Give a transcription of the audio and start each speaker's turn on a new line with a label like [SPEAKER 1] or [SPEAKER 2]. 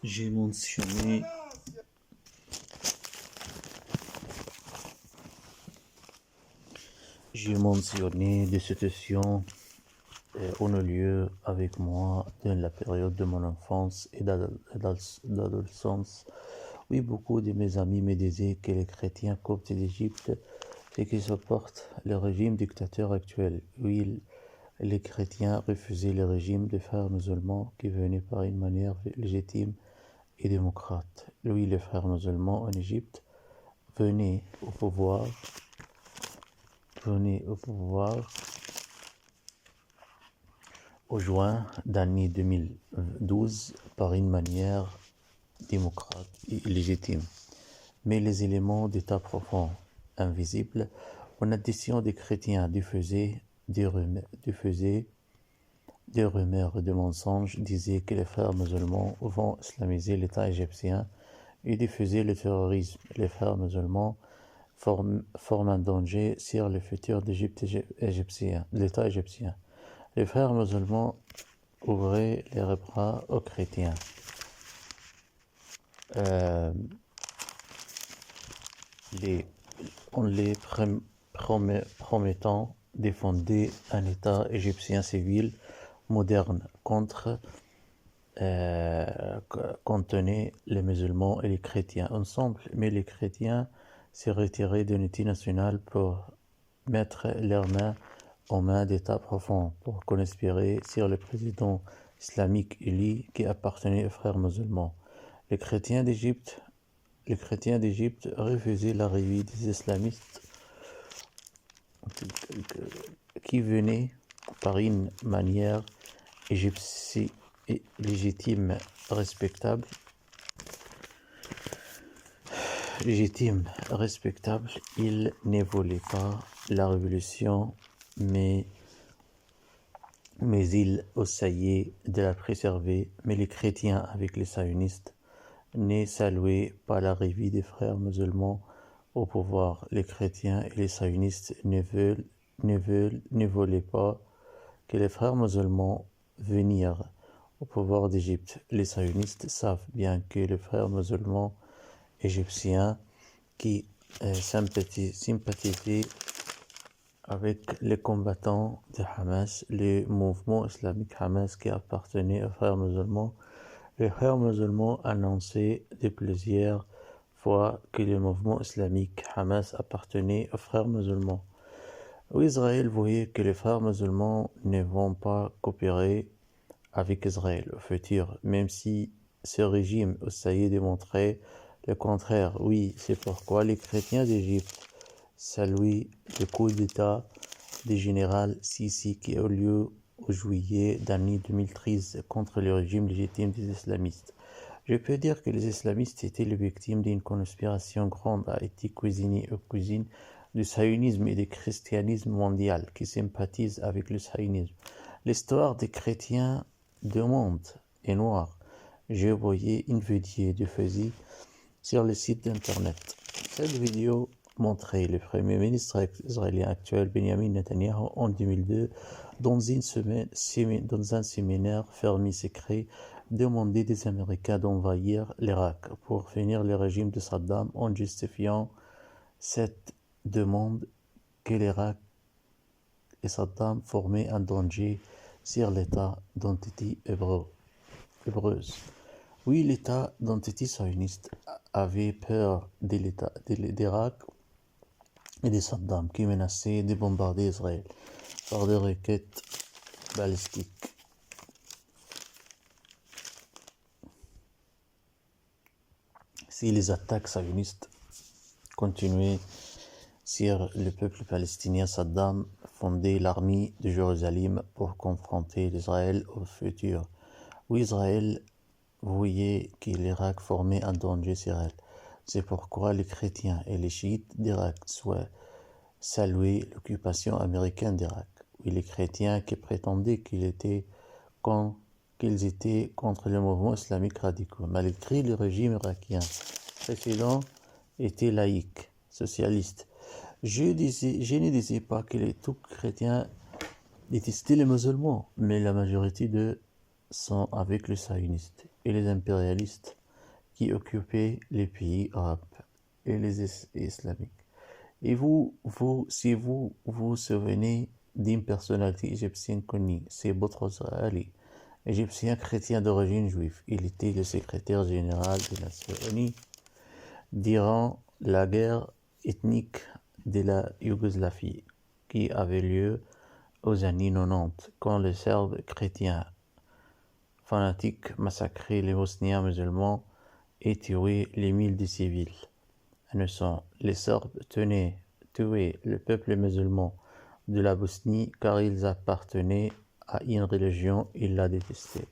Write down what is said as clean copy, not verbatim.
[SPEAKER 1] J'ai mentionné des situations ont eu lieu avec moi dans la période de mon enfance et d'adolescence. Oui, beaucoup de mes amis me disaient que les chrétiens coptes d'Égypte et qu'ils supportent le régime dictateur actuel. Oui, les chrétiens refusaient le régime des frères musulmans qui venait par une manière légitime et démocrate. Oui, les frères musulmans en Égypte venaient au pouvoir au juin d'année 2012 par une manière démocrate et légitime. Mais les éléments d'état profond, invisibles, en addition des chrétiens diffusaient des rumeurs et des mensonges, disaient que les frères musulmans vont islamiser l'État égyptien et diffuser le terrorisme. Les frères musulmans forment un danger sur le futur de l'État égyptien. Les frères musulmans ouvraient les bras aux chrétiens. En les promettant de fonder un État égyptien civil moderne contenait les musulmans et les chrétiens ensemble, mais les chrétiens se retiraient de l'unité nationale pour mettre leurs mains aux mains d'États profonds, pour conspirer sur le président islamique élu qui appartenait aux frères musulmans. Les chrétiens d'Égypte refusaient l'arrivée des islamistes qui venaient par une manière légitime, respectable. Ils ne voulaient pas la révolution, mais ils essayaient de la préserver. Mais les chrétiens, avec les sionistes, ne saluaient pas l'arrivée des frères musulmans au pouvoir. Les chrétiens et les sionistes ne voulaient pas que les frères musulmans venir au pouvoir d'Égypte. Les sionistes savent bien que les frères musulmans égyptiens qui sympathisaient avec les combattants de Hamas, le mouvement islamique Hamas qui appartenait aux frères musulmans. Les frères musulmans annonçaient de plusieurs fois que le mouvement islamique Hamas appartenait aux frères musulmans. Israël voyait que les frères musulmans ne vont pas coopérer avec Israël au futur, même si ce régime essayait de montrer le contraire. Oui, c'est pourquoi les chrétiens d'Égypte saluaient le coup d'État du général Sisi qui a eu lieu au juillet d'année 2013 contre le régime légitime des islamistes. Je peux dire que les islamistes étaient les victimes d'une conspiration grande à été cuisinée aux cuisines du sionisme et du christianisme mondial qui sympathise avec le sionisme. L'histoire des chrétiens du monde est noire. J'ai envoyé une vidéo diffusée sur le site internet. Cette vidéo montrait le premier ministre israélien actuel Benjamin Netanyahu en 2002 dans un séminaire fermé secret demander des Américains d'envahir l'Irak pour finir le régime de Saddam en justifiant cette demande que l'Irak et Saddam formaient un danger sur l'État d'entité hébreuse. Oui, l'État d'entité sioniste avait peur de l'État d'Irak et de Saddam qui menaçaient de bombarder Israël par des roquettes balistiques. Si les attaques sionistes continuaient sur le peuple palestinien, Saddam fondait l'armée de Jérusalem pour confronter l'Israël au futur. Oui, Israël voyait que l'Irak formait un danger sur elle. C'est pourquoi les chrétiens et les chiites d'Irak saluaient l'occupation américaine d'Irak. Oui, les chrétiens qui prétendaient qu'ils étaient contre le mouvement islamique radical, malgré le régime irakien précédent était laïque, socialiste. Je ne disais pas que tous les chrétiens détestaient les musulmans, mais la majorité d'eux sont avec les sionistes. et les impérialistes qui occupaient les pays arabes et les islamiques. Et si vous vous souvenez d'une personnalité égyptienne connue, c'est Boutros Ali, égyptien chrétien d'origine juive. Il était le secrétaire général des Nations Unies durant la guerre ethnique de la Yougoslavie, qui avait lieu aux années 90, quand les Serbes chrétiens fanatiques massacraient les Bosniens musulmans et tuaient les milliers de civils innocents. Les Serbes tenaient tuer le peuple musulman de la Bosnie car ils appartenaient à une religion, ils la détestaient.